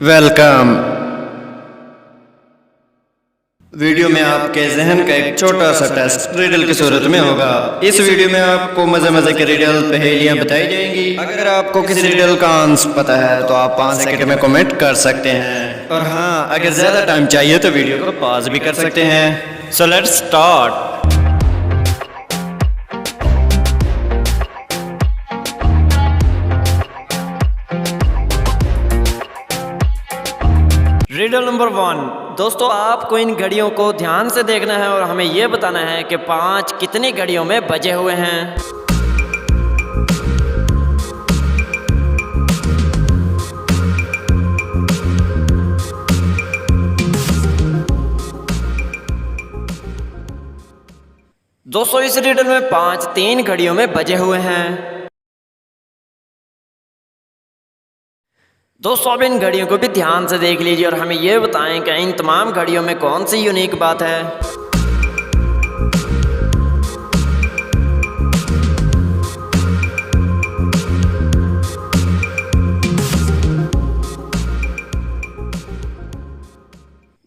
Welcome. Video में आपके जहन का एक छोटा सा टेस्ट रिडल की सूरत में होगा। इस वीडियो में आपको मजे मजे के रिडल पहेलियां बताई जाएंगी। अगर आपको किसी रिडल का आंसर पता है तो आप 5 सेकंड में कमेंट कर सकते हैं, और हाँ, अगर ज्यादा टाइम चाहिए तो वीडियो को पॉज भी कर सकते हैं। So let's start. Riddle number 1। दोस्तों, आपको इन घड़ियों को ध्यान से देखना है और हमें यह बताना है कि 5 कितनी घड़ियों में बजे हुए हैं। दोस्तों, इस रिडल में 5 3 घड़ियों में बजे हुए हैं। दोस्तों, अब इन घड़ियों को भी ध्यान से देख लीजिए और हमें यह बताएं कि इन तमाम घड़ियों में कौन सी यूनिक बात है।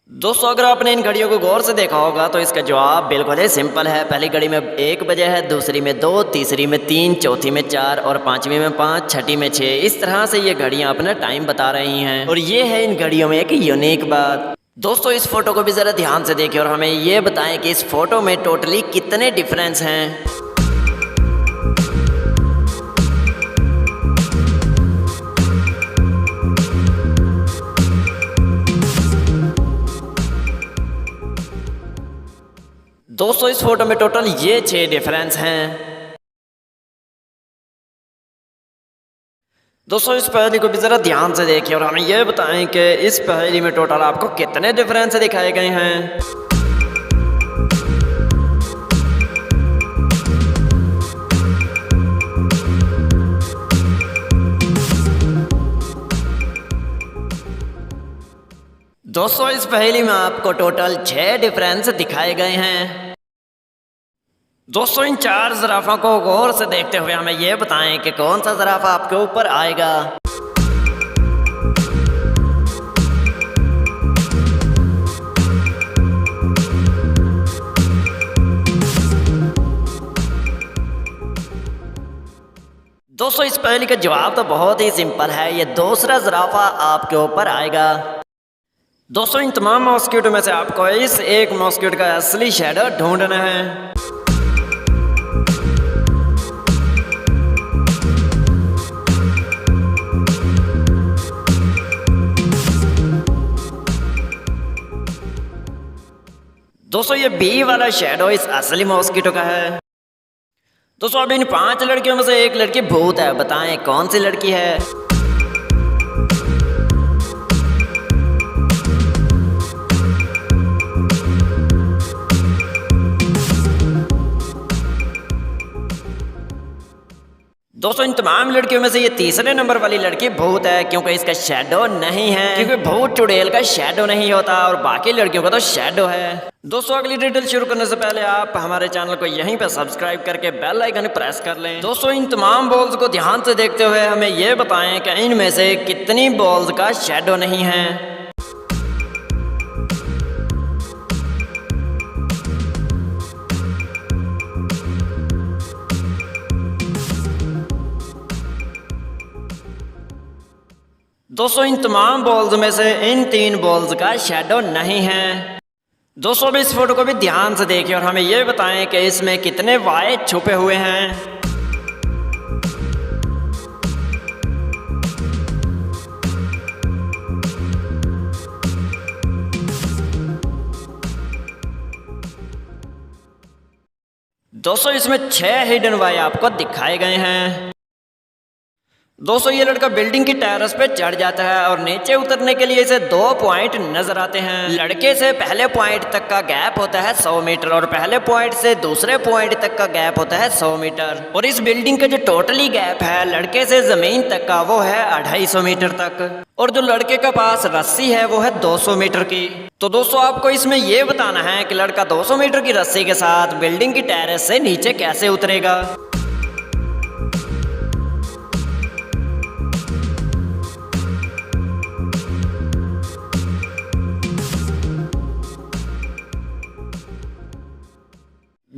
दोस्तों, अगर आपने इन घड़ियों को गौर से देखा होगा तो इसका जवाब बिल्कुल ही सिंपल है। पहली घड़ी में 1 बजे है, दूसरी में 2, तीसरी में 3, चौथी में 4 और 5वीं में 5, छठी में 6। इस तरह से ये घड़ियां अपना टाइम बता रही हैं और ये है इन घड़ियों में एक यूनिक बात। दोस्तों, इस फोटो को भी जरा ध्यान से देखिए और हमें ये बताएं कि इस फोटो में टोटली कितने डिफरेंस हैं। दोस्तों, इस फोटो में टोटल ये 6 डिफरेंस हैं। दोस्तों, इस पहेली को भी जरा ध्यान से देखिए और हमें यह बताएं कि इस पहेली में टोटल आपको कितने डिफरेंस दिखाए गए हैं। दोस्तों, इस पहेली में आपको टोटल 6 डिफरेंस दिखाए गए हैं। दोस्तों, इन 4 ज़राफ़ों को गौर से देखते हुए हमें यह बताएं कि कौन सा ज़राफ़ा आपके ऊपर आएगा। दोस्तों, इस पहेली का जवाब तो बहुत ही सिंपल है, ये दूसरा ज़राफ़ा आपके ऊपर आएगा। दोस्तों, इन तमाम मॉस्किटो में से आपको इस एक मॉस्किटो का असली शैडो ढूंढना है। दोस्तों, ये बी वाला शैडो इस असली मॉस्किटो का है। दोस्तों, अब इन 5 लड़कियों में से एक लड़की भूत है, बताएं कौन सी लड़की है। दोस्तों, इन तमाम लड़कियों में से ये तीसरे नंबर वाली लड़की भूत है, क्योंकि इसका शैडो नहीं है, क्योंकि भूत चुड़ैल का शैडो नहीं होता और बाकी लड़कियों का तो शैडो है। दोस्तों, अगली डिटेल शुरू करने से पहले आप हमारे चैनल को यहीं पे सब्सक्राइब करके बेल आइकन प्रेस कर लें। दोस्तों, इन तमाम बॉल्स को ध्यान से देखते हुए हमें ये बताएं कि इनमें से कितनी बॉल्स का शैडो नहीं है। दोस्तों, इन तमाम बॉल्स में से इन 3 बॉल्स का शैडो नहीं है। दोस्तों, इस फोटो को भी ध्यान से देखिए और हमें यह बताएं कि इसमें कितने वाई छुपे हुए हैं। दोस्तों, इसमें 6 हिडन वाई आपको दिखाए गए हैं। दोस्तों, ये लड़का बिल्डिंग की टेरेस पे चढ़ जाता है और नीचे उतरने के लिए इसे 2 पॉइंट नजर आते हैं। लड़के से पहले पॉइंट तक का गैप होता है 100 मीटर और पहले पॉइंट से दूसरे पॉइंट तक का गैप होता है 100 मीटर। और इस बिल्डिंग का जो टोटली गैप है लड़के से जमीन तक का, वो है 250 मीटर तक। और जो लड़के के पास रस्सी है वो है 200 मीटर की। तो दोस्तों, आपको इसमें यह बताना है कि लड़का 200 मीटर की रस्सी के साथ बिल्डिंग की टेरेस से नीचे कैसे उतरेगा।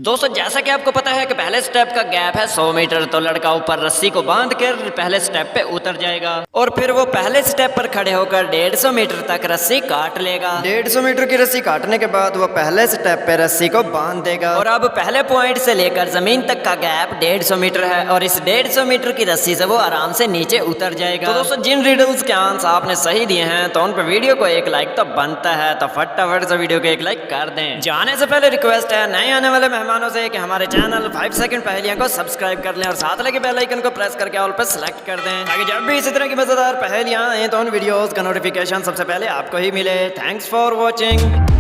दोस्तों जैसा कि आपको पता है कि पहले स्टेप का गैप है 100 मीटर, तो लड़का ऊपर रस्सी को बांध कर पहले स्टेप पे उतर जाएगा और फिर वो पहले स्टेप पर खड़े होकर 150 मीटर तक रस्सी काट लेगा। 150 मीटर की रस्सी काटने के बाद वो पहले स्टेप पे रस्सी को बांध देगा और अब पहले पॉइंट से लेकर जमीन तक का गैप 150 मीटर है और इस 150 मीटर की रस्सी से वो आराम से नीचे उतर जाएगा। तो दोस्तों जिन रिडल्स के आंसर आपने सही दिए हैं तो उन पर वीडियो को एक लाइक तो बनता है, तो फटाफट से वीडियो को एक लाइक कर दें। जाने से पहले रिक्वेस्ट है नए आने वाले मेहमानों से कि हमारे चैनल 5 सेकंड पहेलियां को सब्सक्राइब कर लें और साथ लगे बेल आइकन को प्रेस करके ऑल पर सेलेक्ट कर दें ताकि जब भी इसी तरह की मजेदार पहेलियां आए तो उन वीडियोस का नोटिफिकेशन सबसे पहले आपको ही मिले। Thanks for watching.